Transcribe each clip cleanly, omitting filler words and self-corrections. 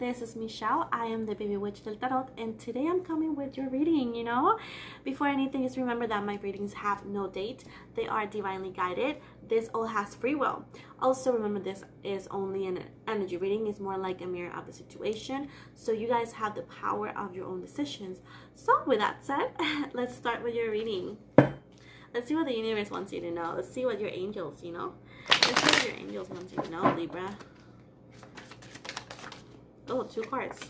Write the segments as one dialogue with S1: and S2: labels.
S1: This is Michelle. I am the baby witch del tarot, and today I'm coming with your reading. Before anything, just remember that my readings have no date. They are divinely guided. This all has free will. Also remember, this is only an energy reading. It's more like a mirror of the situation, so you guys have the power of your own decisions. So with that said, let's start with your reading. Let's see what the universe wants you to know. Let's see what your angels, let's see what your angels want you to know, Libra. Oh, 2 cards.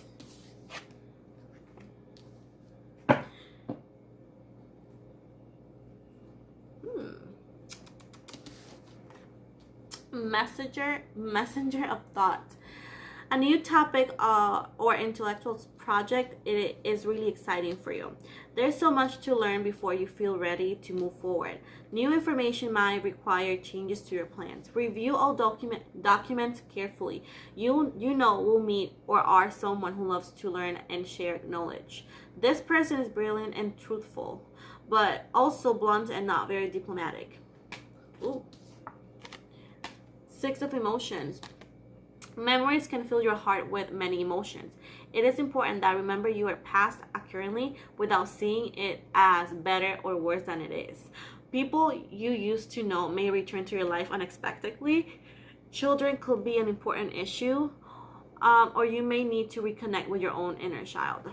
S1: Messenger of thought. A new topic or intellectual project, it is really exciting for you. There's so much to learn before you feel ready to move forward. New information might require changes to your plans. Review all documents carefully. You will meet or are someone who loves to learn and share knowledge. This person is brilliant and truthful, but also blunt and not very diplomatic. Ooh. 6 of emotions. Memories can fill your heart with many emotions. It is important that remember your past accurately without seeing it as better or worse than it is. People you used to know may return to your life unexpectedly. Children could be an important issue, or you may need to reconnect with your own inner child.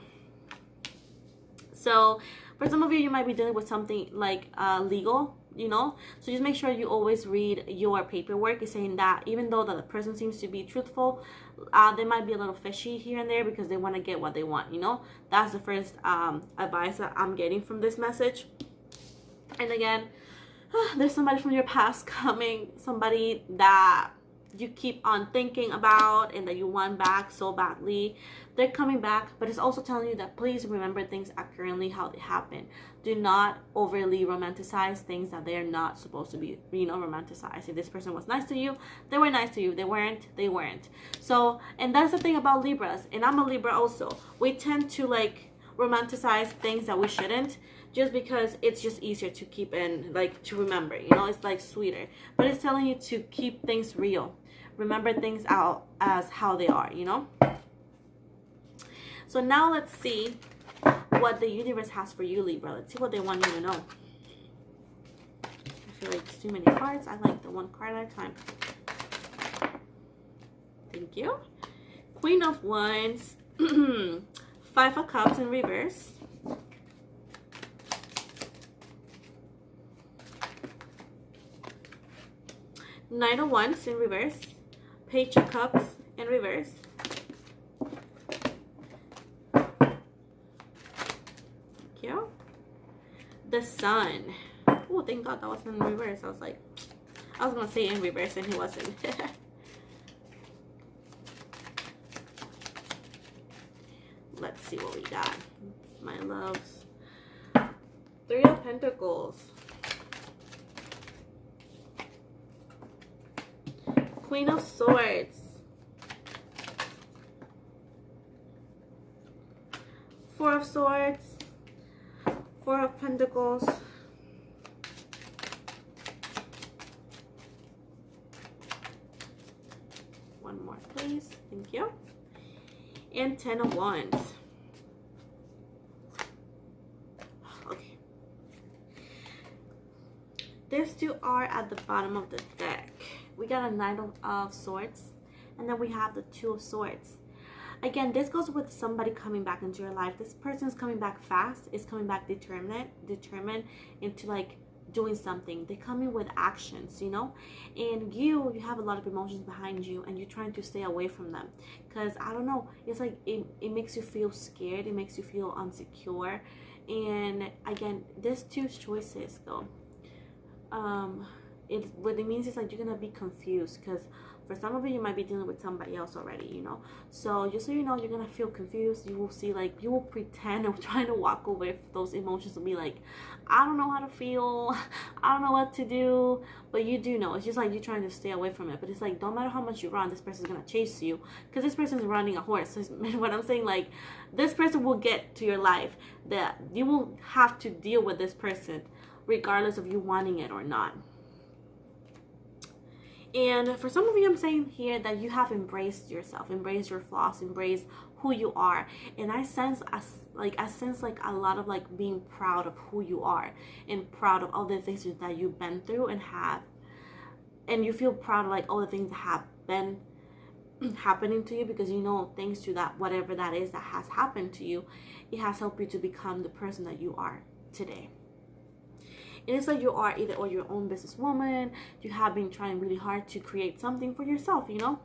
S1: So for some of you might be dealing with something like legal, so just make sure you always read your paperwork. It's saying that even though the person seems to be truthful, they might be a little fishy here and there because they want to get what they want. That's the first advice that I'm getting from this message. And again, there's somebody from your past coming, somebody that you keep on thinking about and that you want back so badly. They're coming back, but it's also telling you that please remember things accurately how they happen. Do not overly romanticize things that they're not supposed to be, romanticized. If this person was nice to you, they were nice to you. They weren't. So, and that's the thing about Libras, and I'm a Libra also. We tend to romanticize things that we shouldn't, just because it's just easier to keep in, to remember, it's sweeter. But it's telling you to keep things real. Remember things out as how they are, So now let's see what the universe has for you, Libra. Let's see what they want you to know. I feel like it's too many cards. I like the 1 card at a time. Thank you. Queen of Wands. 5 of Cups in reverse. Knight of Wands in reverse. Page of Cups in reverse. Thank you. The Sun. Oh, thank God that was in reverse. I was going to say in reverse and he wasn't. Let's see what we got, my loves. 3 of Pentacles. Queen of Swords. 4 of Swords. 4 of Pentacles. One more, please. Thank you. And 10 of Wands. Okay. These 2 are at the bottom of the deck. We got a Knight of Swords, and then we have the 2 of Swords. Again, this goes with somebody coming back into your life. This person is coming back fast. Is coming back determined into doing something. They come in with actions, and you have a lot of emotions behind you, and you're trying to stay away from them because I don't know, it's it makes you feel scared. It makes you feel insecure. And again, there's 2 choices though. What it means is you're gonna be confused because for some of you might be dealing with somebody else already, so just so you know, you're gonna feel confused. You will see you will pretend and trying to walk away from those emotions and be I don't know how to feel, I don't know what to do, but you do know. It's just you're trying to stay away from it, but it's no matter how much you run, this person's gonna chase you because this person's running a horse. So what I'm saying, this person will get to your life, that you will have to deal with this person regardless of you wanting it or not. And for some of you, I'm saying here that you have embraced yourself, embraced your flaws, embraced who you are. And I sense like a lot of like being proud of who you are and proud of all the things that you've been through and have. And you feel proud of like all the things that have been happening to you, because you know, thanks to that, whatever that is that has happened to you, it has helped you to become the person that you are today. And it's like you are either or your own businesswoman, you have been trying really hard to create something for yourself, you know.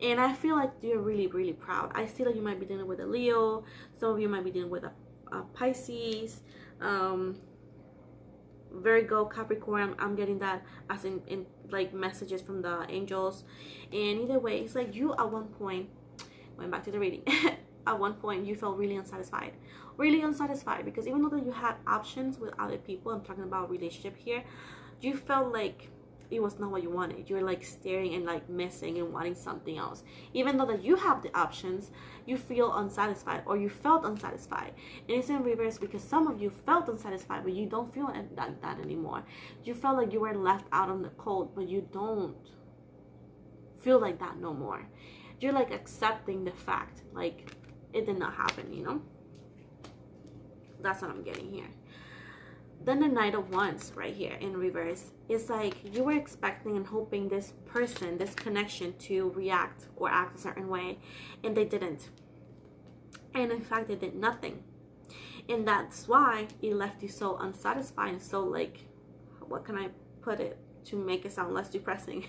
S1: And I feel like you're really, really proud. I see that you might be dealing with a Leo. Some of you might be dealing with a Pisces, Virgo, Capricorn. I'm getting that as in like messages from the angels. And either way, it's like you at one point, going back to the reading, at one point you felt really unsatisfied, because even though that you had options with other people, I'm talking about relationship here, you felt like it was not what you wanted. You're like staring and like missing and wanting something else. Even though that you have the options, you feel unsatisfied, or you felt unsatisfied. And it's in reverse, because some of you felt unsatisfied, but you don't feel like that anymore. You felt like you were left out on the cold, but you don't feel like that no more. You're like accepting the fact like it did not happen, you know. That's what I'm getting here. Then the Knight of Wands right here in reverse, it's like you were expecting and hoping this person, this connection, to react or act a certain way, and they didn't. And in fact, they did nothing. And that's why it left you so unsatisfied and so like, what can I put it to make it sound less depressing?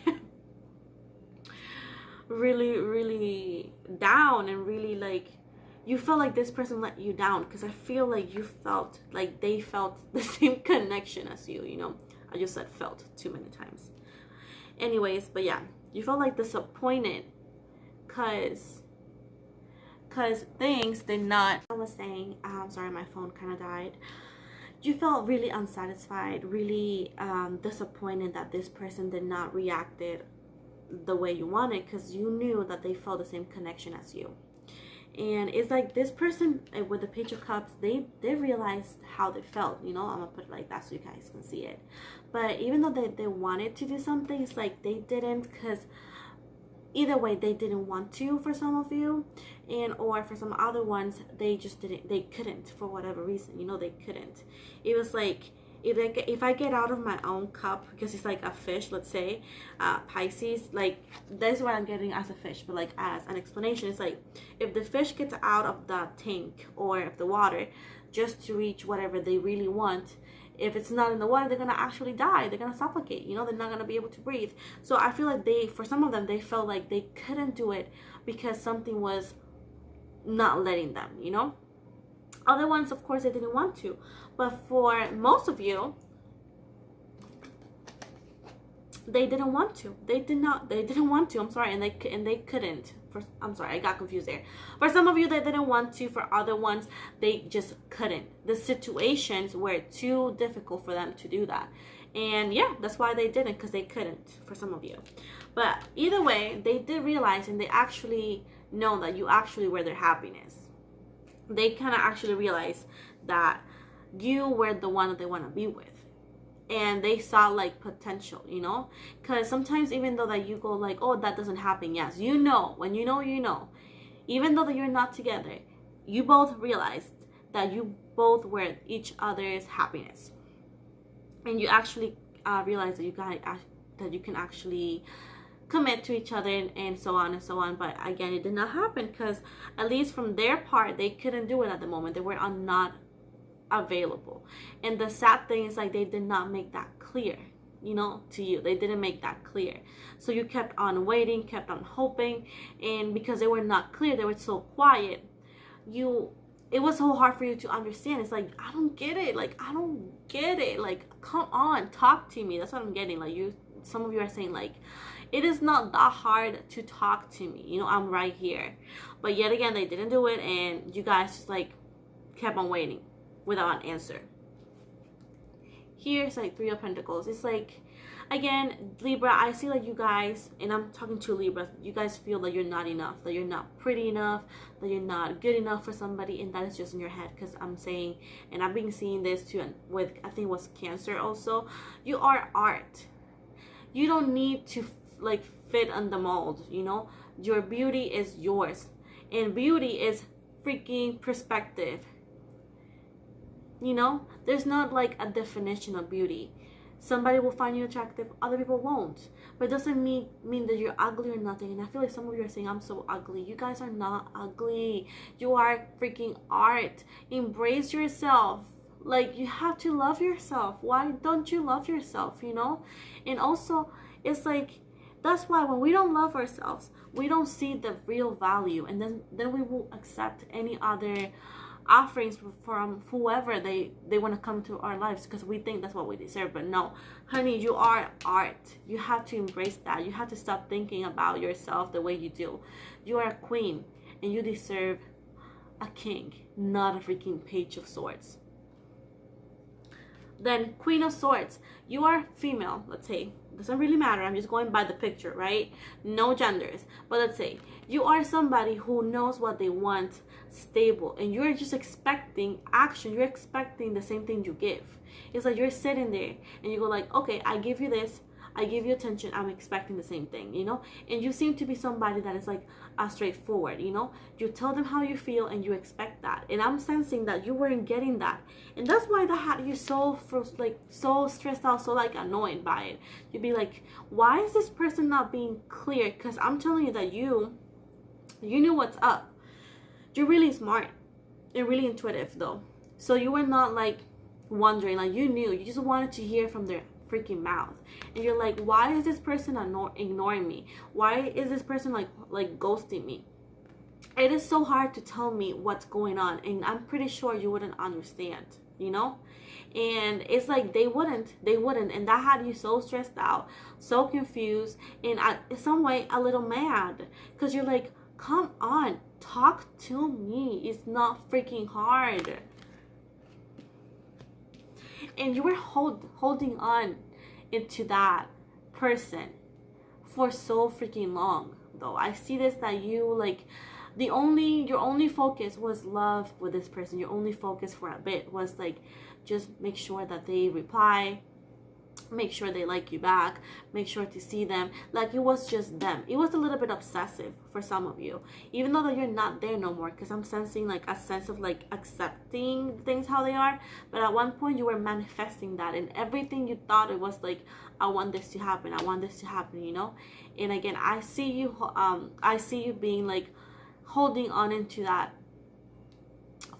S1: Really, really down, and really like you felt like this person let you down, because I feel like you felt like they felt the same connection as you, you know. I just said felt too many times. Anyways, but yeah, you felt like disappointed because things did not, I was saying, sorry, my phone kind of died. You felt really unsatisfied, really disappointed that this person did not reacted the way you wanted, because you knew that they felt the same connection as you. And it's like this person with the Page of Cups, they realized how they felt, you know. I'm gonna put it like that so you guys can see it. But even though they wanted to do something, it's like they didn't, because either way they didn't want to for some of you, and or for some other ones they just didn't, they couldn't, for whatever reason, you know, they couldn't. It was like, if I get out of my own cup, because it's like a fish, let's say Pisces, like that's what I'm getting as a fish, but like as an explanation, it's like if the fish gets out of the tank or of the water just to reach whatever they really want, if it's not in the water, they're gonna actually die, they're gonna suffocate, you know, they're not gonna be able to breathe. So I feel like for some of them, they felt like they couldn't do it because something was not letting them, you know. Other ones, of course, they didn't want to. But for most of you, they didn't want to. They didn't want to. I'm sorry, and they couldn't. I'm sorry, I got confused there. For some of you, they didn't want to. For other ones, they just couldn't. The situations were too difficult for them to do that. And yeah, that's why they didn't, because they couldn't, for some of you. But either way, they did realize, and they actually know that you actually were their happiness. They kind of actually realized that you were the one that they want to be with, and they saw like potential, you know. Because sometimes, even though that you go like, oh, that doesn't happen, yes, you know, when you know, even though that you're not together, you both realized that you both were each other's happiness, and you actually realized that you can actually commit to each other, and so on and so on. But again, it did not happen, because at least from their part, they couldn't do it at the moment. They were not available. And the sad thing is, like, they did not make that clear, you know, to you. They didn't make that clear. So you kept on waiting, kept on hoping, and because they were not clear, they were so quiet, it was so hard for you to understand. It's like, I don't get it. Like, I don't get it. Like, come on, talk to me. That's what I'm getting. Like, some of you are saying, like, it is not that hard to talk to me, you know, I'm right here. But yet again, they didn't do it, and you guys just like kept on waiting without an answer. Here's like Three of Pentacles. It's like, again, Libra, I see like you guys, and I'm talking to Libra, you guys feel that you're not enough, that you're not pretty enough, that you're not good enough for somebody, and that is just in your head. Because I'm saying, and I've been seeing this too with, I think it was Cancer also, you are art. You don't need to like fit on the mold, you know. Your beauty is yours, and beauty is freaking perspective, you know. There's not like a definition of beauty. Somebody will find you attractive, other people won't. But it doesn't mean that you're ugly or nothing. And I feel like some of you are saying, I'm so ugly. You guys are not ugly. You are freaking art. Embrace yourself. Like, you have to love yourself. Why don't you love yourself, you know? And also, it's like, that's why when we don't love ourselves, we don't see the real value. And then we will accept any other offerings from whoever they want to come to our lives, because we think that's what we deserve. But no, honey, you are art. You have to embrace that. You have to stop thinking about yourself the way you do. You are a queen, and you deserve a king, not a freaking page of swords. Then Queen of Swords, you are female, let's say. Doesn't really matter, I'm just going by the picture, right? No genders. But let's say you are somebody who knows what they want, stable, and you're just expecting action. You're expecting the same thing you give. It's like you're sitting there and you go like, okay, I give you this, I give you attention, I'm expecting the same thing, you know. And you seem to be somebody that is like straightforward, you know. You tell them how you feel and you expect that. And I'm sensing that you weren't getting that, and that's why that had you so so stressed out, so like annoyed by it. You'd be like, why is this person not being clear? Because I'm telling you that you knew what's up. You're really smart and really intuitive though, so you were not like wondering, like you knew. You just wanted to hear from their freaking mouth, and you're like, why is this person ignoring me? Why is this person like ghosting me? It is so hard to tell me what's going on, and I'm pretty sure you wouldn't understand, you know. And it's like they wouldn't, and that had you so stressed out, so confused, and in some way a little mad, because you're like, come on, talk to me. It's not freaking hard. And you were holding on into that person for so freaking long though. I see this, that you like your only focus was love with this person. Your only focus for a bit was like, just make sure that they reply, make sure they like you back, make sure to see them. Like, it was just them. It was a little bit obsessive for some of you, even though that you're not there no more, because I'm sensing like a sense of like accepting things how they are. But at one point you were manifesting that, and everything you thought, it was like, I want this to happen, I want this to happen, you know. And again, I see you being like holding on into that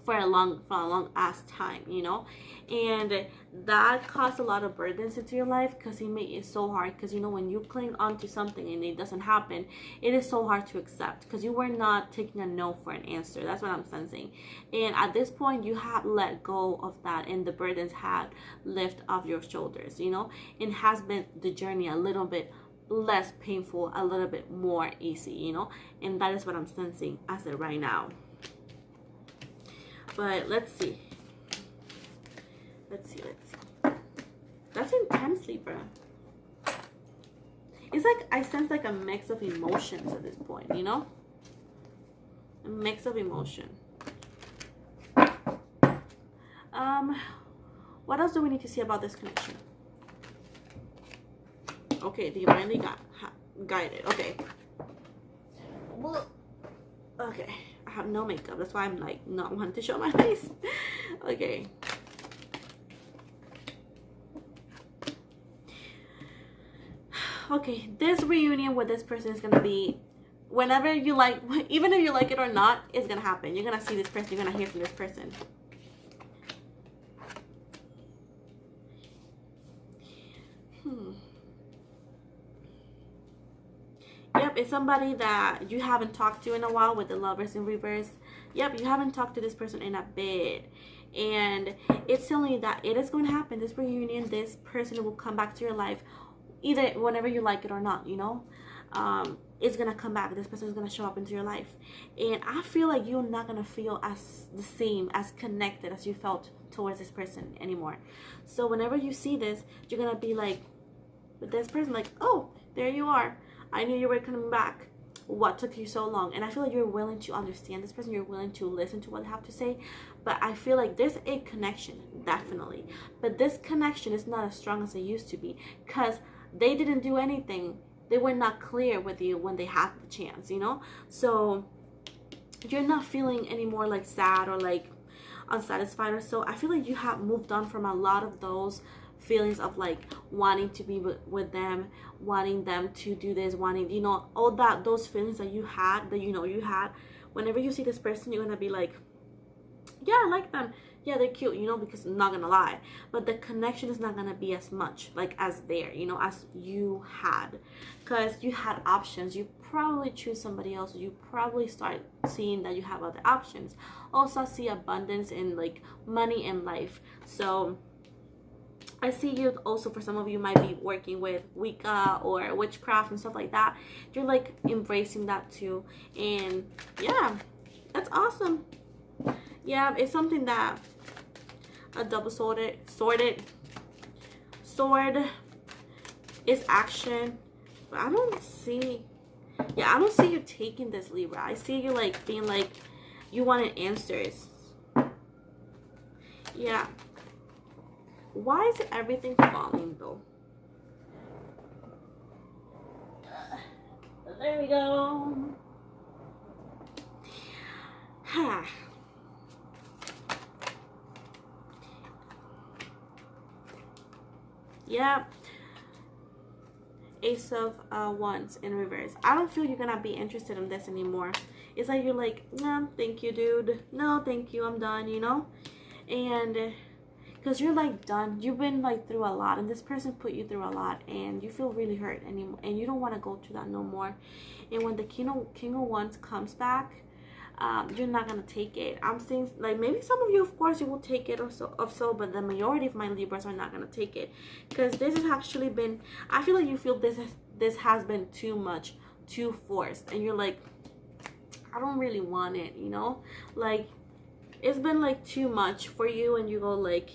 S1: for a long ass time, you know. And that caused a lot of burdens into your life, because it made it so hard. Because, you know, when you cling on to something and it doesn't happen, it is so hard to accept, because you were not taking a no for an answer. That's what I'm sensing. And at this point, you had let go of that, and the burdens had lifted off your shoulders, you know. And has been the journey a little bit less painful, a little bit more easy, you know. And that is what I'm sensing as of right now. But let's see. That's intense, Libra. It's like I sense like a mix of emotions at this point, you know? A mix of emotion. What else do we need to see about this connection? Okay, divinely guided. Okay. Okay. I have no makeup. That's why I'm like not wanting to show my face. Okay. Okay, this reunion with this person is gonna be whenever you like, even if you like it or not, it's gonna happen. You're gonna see this person, you're gonna hear from this person. Yep, it's somebody that you haven't talked to in a while, with the Lovers in reverse. Yep, you haven't talked to this person in a bit. And it's telling you that it is going to happen. This reunion, this person will come back to your life, either whenever you like it or not, you know. It's going to come back. This person is going to show up into your life. And I feel like you're not going to feel as the same, as connected as you felt towards this person anymore. So whenever you see this, you're going to be like, with this person, like, oh, there you are. I knew you were coming back. What took you so long? And I feel like you're willing to understand this person. You're willing to listen to what they have to say. But I feel like there's a connection, definitely. But this connection is not as strong as it used to be, because they didn't do anything. They were not clear with you when they had the chance, you know? So you're not feeling any more like sad or like unsatisfied or so. I feel like you have moved on from a lot of those feelings of like wanting to be with them, wanting them to do this, wanting, you know, all that, those feelings that you had, that you know you had. Whenever you see this person, you're gonna be like, yeah, I like them, yeah, they're cute, you know, because I'm not gonna lie, but the connection is not gonna be as much like as there, you know, as you had, because you had options. You probably choose somebody else. You probably start seeing that you have other options. Also, I see abundance in like money and life. So I see you also, for some of you might be working with Wicca or witchcraft and stuff like that. You're like embracing that too. And yeah, that's awesome. Yeah, it's something that a double-sword sword is action. But I don't see, yeah, I don't see you taking this, Libra. I see you like being like, you wanted answers. Yeah. Why is everything falling though? There we go. Yeah. Ace of Wands in reverse. I don't feel you're gonna be interested in this anymore. It's like you're like, no, thank you, dude. No, thank you, I'm done, you know? And because you're like done. You've been like through a lot, and this person put you through a lot, and you feel really hurt anymore, and you don't want to go through that no more. And when the King of Wands comes back, you're not gonna take it. I'm saying like maybe some of you, of course, you will take it or so, but the majority of my Libras are not gonna take it, because this has actually been, I feel like you feel this has been too much, too forced, and you're like, I don't really want it, you know, like it's been like too much for you, and you go like,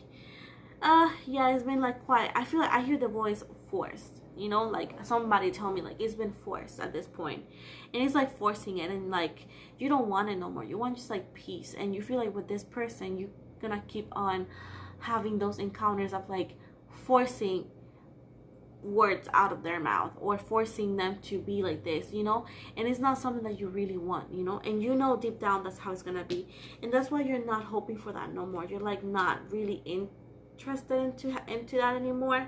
S1: yeah, it's been like quiet. I feel like I hear the voice forced, you know, like somebody tell me like it's been forced at this point, and it's like forcing it, and like you don't want it no more. You want just like peace, and you feel like with this person you're gonna keep on having those encounters of like forcing words out of their mouth or forcing them to be like this, you know, and it's not something that you really want, you know, and you know deep down that's how it's gonna be, and that's why you're not hoping for that no more. You're like not really interested into that anymore,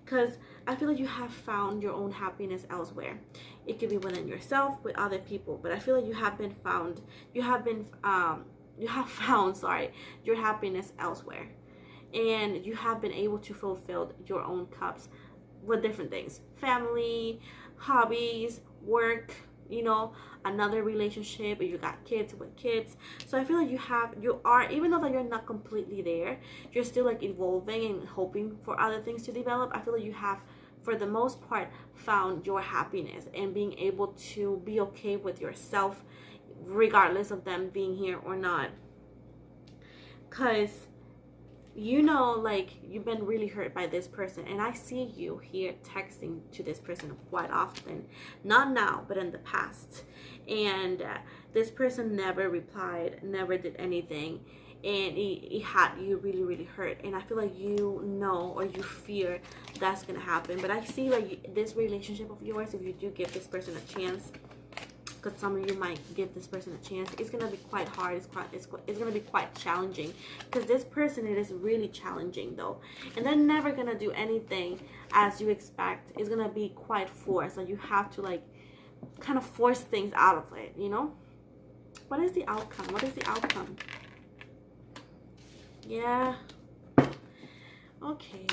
S1: because I feel like you have found your own happiness elsewhere. It could be within yourself, with other people, but I feel like you have found your happiness elsewhere, and you have been able to fulfill your own cups with different things: family, hobbies, work, you know, another relationship, or you got kids with kids. So I feel like you are, even though that you're not completely there, you're still like evolving and hoping for other things to develop. I feel like you have, for the most part, found your happiness and being able to be okay with yourself regardless of them being here or not, because you know, like, you've been really hurt by this person, and I see you here texting to this person quite often, not now but in the past, and this person never replied, never did anything, and he had you really, really hurt. And I feel like you know, or you fear that's gonna happen. But I see like this relationship of yours, if you do give this person a chance, because some of you might give this person a chance, it's gonna be quite hard. It's gonna be quite challenging, because this person, it is really challenging though, and they're never gonna do anything as you expect. It's gonna be quite forced, like you have to like kind of force things out of it, you know. What is the outcome? What is the outcome? Yeah, okay.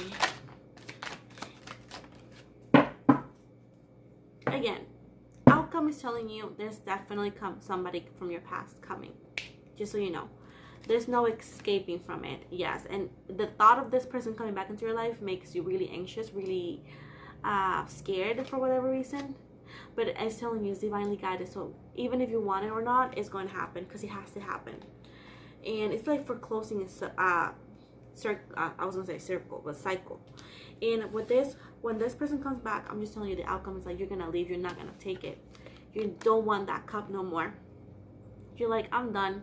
S1: Again, outcome is telling you there's definitely somebody from your past coming, just so you know. There's no escaping from it. Yes, and the thought of this person coming back into your life makes you really anxious, really scared for whatever reason, but it's telling you it's divinely guided. So even if you want it or not, it's going to happen, because it has to happen. And it's like for closing I was gonna say circle, but cycle. And with this, when this person comes back, I'm just telling you the outcome is like you're gonna leave. You're not gonna take it. You don't want that cup no more. You're like, I'm done.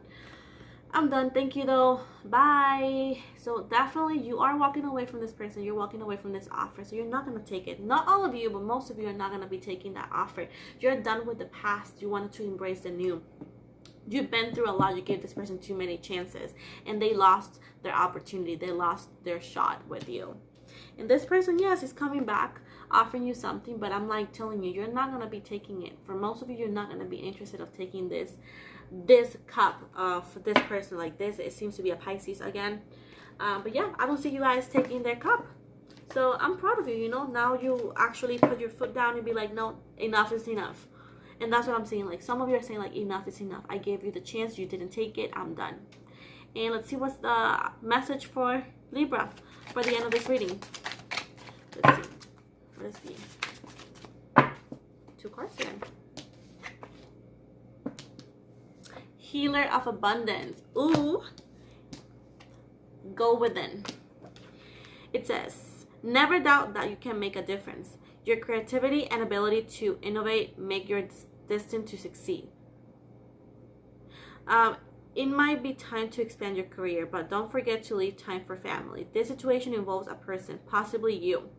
S1: I'm done. Thank you though. Bye. So definitely you are walking away from this person. You're walking away from this offer. So you're not going to take it. Not all of you, but most of you are not going to be taking that offer. You're done with the past. You wanted to embrace the new. You've been through a lot. You gave this person too many chances and they lost their opportunity. They lost their shot with you. And this person, yes, is coming back, offering you something, but I'm like telling you, you're not going to be taking it. For most of you, you're not going to be interested of taking this cup of this person like this. It seems to be a Pisces again. But yeah, I don't see you guys taking their cup. So I'm proud of you, you know. Now you actually put your foot down and be like, no, enough is enough. And that's what I'm saying. Like, some of you are saying, like, enough is enough. I gave you the chance. You didn't take it. I'm done. And let's see what's the message for Libra for the end of this reading. Let's see. What is the 2 cards here? Healer of Abundance. Ooh. Go within. It says, never doubt that you can make a difference. Your creativity and ability to innovate make your destined to succeed. It might be time to expand your career, but don't forget to leave time for family. This situation involves a person, possibly you,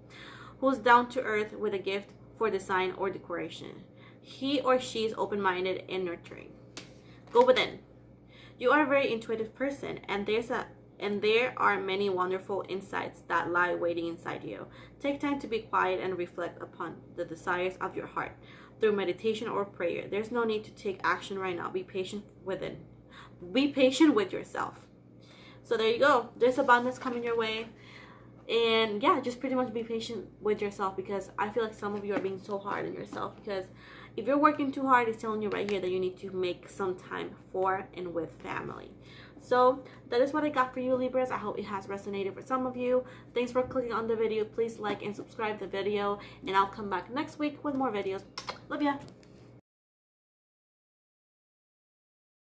S1: who's down to earth with a gift for design or decoration. He or she is open-minded and nurturing. Go within. You are a very intuitive person, and there are many wonderful insights that lie waiting inside you. Take time to be quiet and reflect upon the desires of your heart through meditation or prayer. There's no need to take action right now. Be patient within. Be patient with yourself. So there you go. There's abundance coming your way. And yeah, just pretty much be patient with yourself, because I feel like some of you are being so hard on yourself, because if you're working too hard, it's telling you right here that you need to make some time for and with family. So that is what I got for you, Libras. I hope it has resonated for some of you. Thanks for clicking on the video. Please like and subscribe the video, and I'll come back next week with more videos. Love ya.